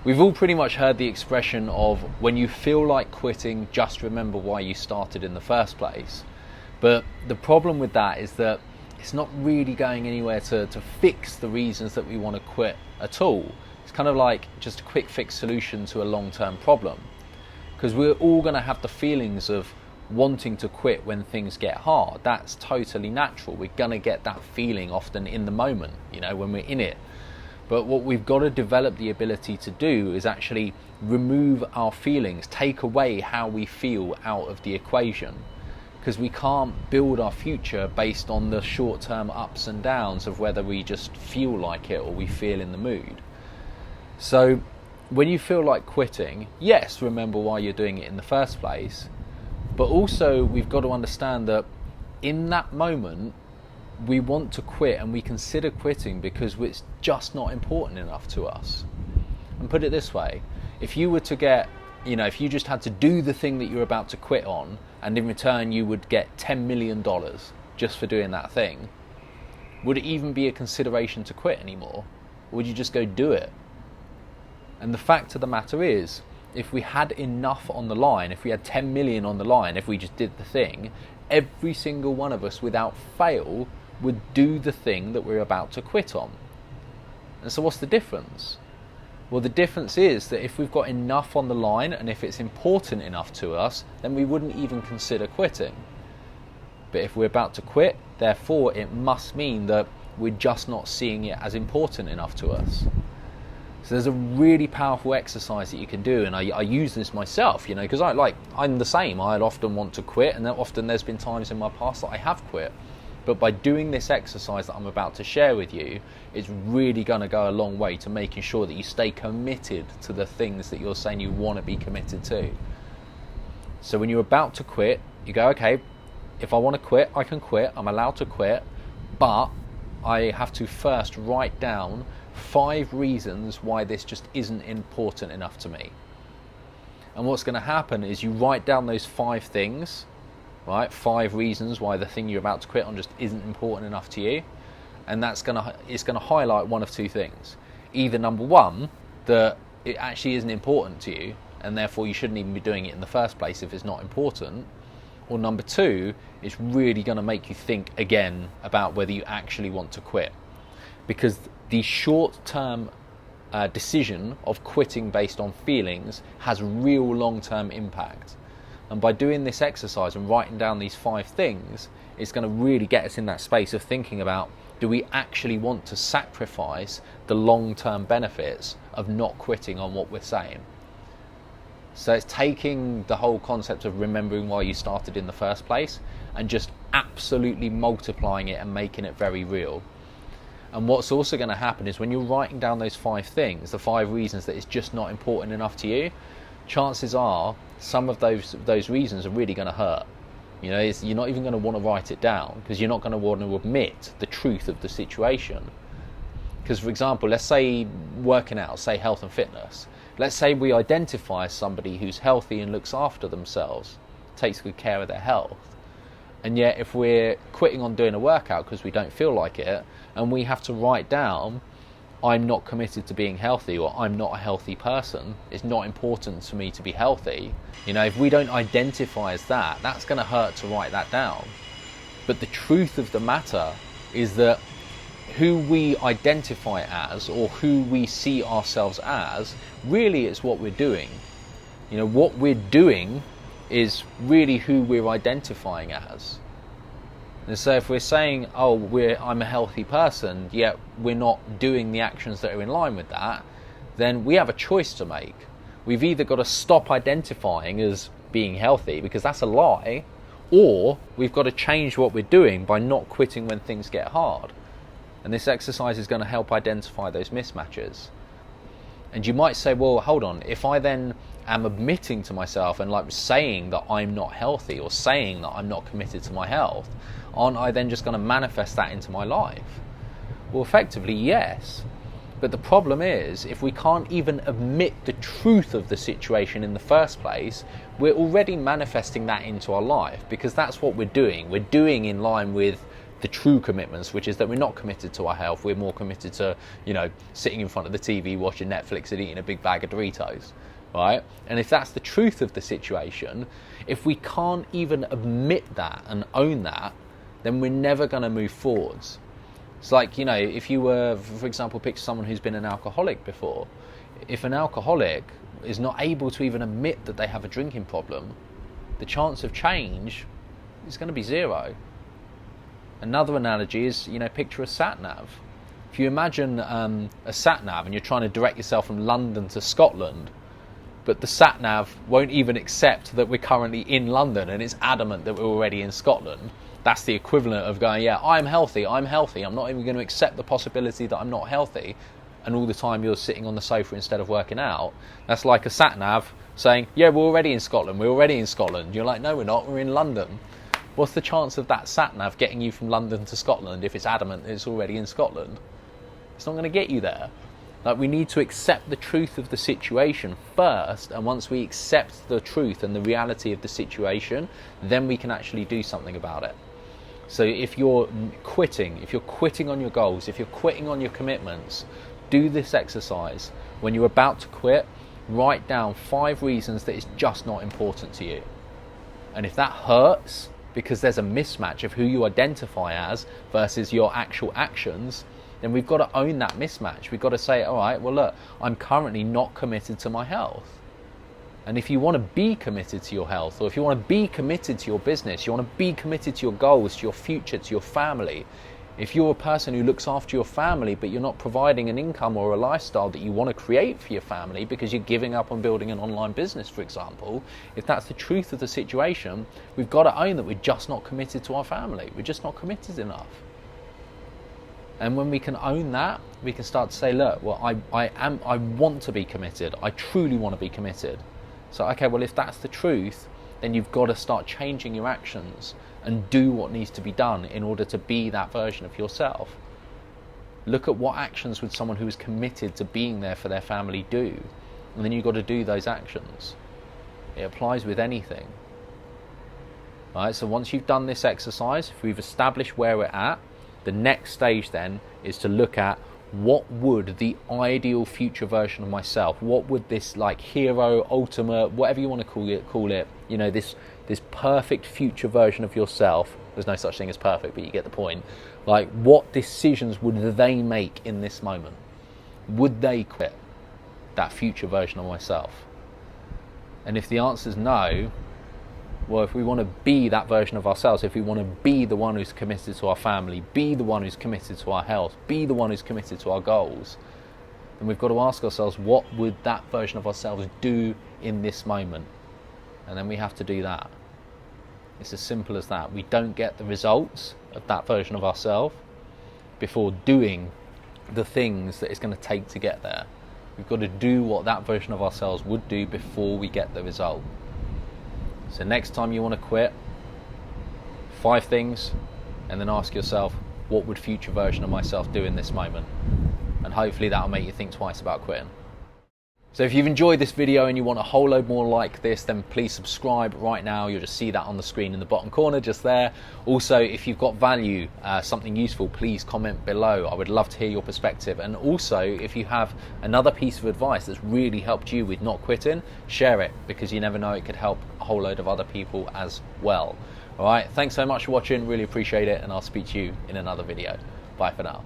We've all pretty much heard the expression of, when you feel like quitting, just remember why you started in the first place. But the problem with that is that it's not really going anywhere to fix the reasons that we want to quit at all. It's kind of like just a quick fix solution to a long-term problem. Because we're all going to have the feelings of wanting to quit when things get hard. That's totally natural. We're going to get that feeling often in the moment, when we're in it. But what we've got to develop the ability to do is actually remove our feelings, take away how we feel out of the equation. Because we can't build our future based on the short-term ups and downs of whether we just feel like it or we feel in the mood. So when you feel like quitting, yes, remember why you're doing it in the first place. But also we've got to understand that in that moment, we want to quit and we consider quitting because it's just not important enough to us. And put it this way, if you were to get, if you just had to do the thing that you're about to quit on, and in return you would get $10 million just for doing that thing, would it even be a consideration to quit anymore? Or would you just go do it? And the fact of the matter is, if we had enough on the line, if we had 10 million on the line, if we just did the thing, every single one of us without fail would do the thing that we're about to quit on. And so what's the difference? Well, the difference is that if we've got enough on the line and if it's important enough to us, then we wouldn't even consider quitting. But if we're about to quit, therefore it must mean that we're just not seeing it as important enough to us. So there's a really powerful exercise that you can do, and I use this myself, because I'm the same. I often want to quit, and often there's been times in my past that I have quit. But by doing this exercise that I'm about to share with you, it's really going to go a long way to making sure that you stay committed to the things that you're saying you want to be committed to. So when you're about to quit, you go, okay, if I want to quit, I can quit. I'm allowed to quit, but I have to first write down 5 reasons why this just isn't important enough to me. And what's going to happen is you write down those 5 things, right? 5 reasons why the thing you're about to quit on just isn't important enough to you, and it's going to highlight one of 2 things. Either number 1, that it actually isn't important to you, and therefore you shouldn't even be doing it in the first place if it's not important. Or number 2, it's really going to make you think again about whether you actually want to quit, because the short-term decision of quitting based on feelings has real long-term impact. And by doing this exercise and writing down these 5 things, it's going to really get us in that space of thinking about, do we actually want to sacrifice the long-term benefits of not quitting on what we're saying? So it's taking the whole concept of remembering why you started in the first place and just absolutely multiplying it and making it very real. And what's also going to happen is when you're writing down those 5 things, the 5 reasons that it's just not important enough to you, chances are some of those reasons are really going to hurt. You're not even going to want to write it down because you're not going to want to admit the truth of the situation. Because, for example, let's say working out, say health and fitness. Let's say we identify as somebody who's healthy and looks after themselves, takes good care of their health. And yet if we're quitting on doing a workout because we don't feel like it, and we have to write down, I'm not committed to being healthy, or I'm not a healthy person, it's not important to me to be healthy. If we don't identify as that, that's going to hurt to write that down. But the truth of the matter is that who we identify as, or who we see ourselves as, really is what we're doing. What we're doing is really who we're identifying as. And so if we're saying, I'm a healthy person, yet we're not doing the actions that are in line with that, then we have a choice to make. We've either got to stop identifying as being healthy, because that's a lie, or we've got to change what we're doing by not quitting when things get hard. And this exercise is going to help identify those mismatches. And you might say, well, hold on, if I then am admitting to myself and saying that I'm not healthy, or saying that I'm not committed to my health, aren't I then just going to manifest that into my life? Well, effectively, yes. But the problem is, if we can't even admit the truth of the situation in the first place, we're already manifesting that into our life, because that's what we're doing. We're doing in line with the true commitments, which is that we're not committed to our health. We're more committed to, sitting in front of the TV, watching Netflix and eating a big bag of Doritos, right? And if that's the truth of the situation, if we can't even admit that and own that, then we're never going to move forwards. It's like, if you were, for example, picture someone who's been an alcoholic before. If an alcoholic is not able to even admit that they have a drinking problem, the chance of change is going to be zero. Another analogy is, picture a sat-nav. If you imagine a sat-nav and you're trying to direct yourself from London to Scotland, but the sat-nav won't even accept that we're currently in London and it's adamant that we're already in Scotland, that's the equivalent of going, yeah, I'm healthy, I'm not even going to accept the possibility that I'm not healthy, and all the time you're sitting on the sofa instead of working out. That's like a sat-nav saying, yeah, we're already in Scotland. You're like, no, we're not, we're in London. What's the chance of that sat-nav getting you from London to Scotland if it's adamant it's already in Scotland? It's not going to get you there. Like, we need to accept the truth of the situation first, and once we accept the truth and the reality of the situation, then we can actually do something about it. So if you're quitting on your goals, if you're quitting on your commitments, do this exercise. When you're about to quit, write down 5 reasons that it's just not important to you. And if that hurts, because there's a mismatch of who you identify as versus your actual actions, then we've got to own that mismatch. We've got to say, all right, well, look, I'm currently not committed to my health. And if you want to be committed to your health, or if you want to be committed to your business, you want to be committed to your goals, to your future, to your family, if you're a person who looks after your family, but you're not providing an income or a lifestyle that you want to create for your family because you're giving up on building an online business, for example, if that's the truth of the situation, we've got to own that we're just not committed to our family. We're just not committed enough. And when we can own that, we can start to say, look, well, I want to be committed. I truly want to be committed. So, okay, well, if that's the truth, then you've got to start changing your actions and do what needs to be done in order to be that version of yourself. Look at what actions would someone who is committed to being there for their family do, and then you've got to do those actions. It applies with anything. All right, so once you've done this exercise, if we've established where we're at, the next stage then is to look at what would the ideal future version of myself, what would this like hero, ultimate, whatever you want to call it, this perfect future version of yourself, there's no such thing as perfect, but you get the point, like what decisions would they make in this moment? Would they quit that future version of myself? And if the answer is no, well, if we want to be that version of ourselves, if we want to be the one who's committed to our family, be the one who's committed to our health, be the one who's committed to our goals, then we've got to ask ourselves, what would that version of ourselves do in this moment? And then we have to do that. It's as simple as that. We don't get the results of that version of ourselves before doing the things that it's going to take to get there. We've got to do what that version of ourselves would do before we get the result. So next time you want to quit, 5 things, and then ask yourself, what would future version of myself do in this moment? And hopefully that'll make you think twice about quitting. So if you've enjoyed this video and you want a whole load more like this, then please subscribe right now. You'll just see that on the screen in the bottom corner just there. Also, if you've got value, something useful, please comment below. I would love to hear your perspective. And also, if you have another piece of advice that's really helped you with not quitting, share it, because you never know, it could help a whole load of other people as well. All right, thanks so much for watching, really appreciate it, and I'll speak to you in another video. Bye for now.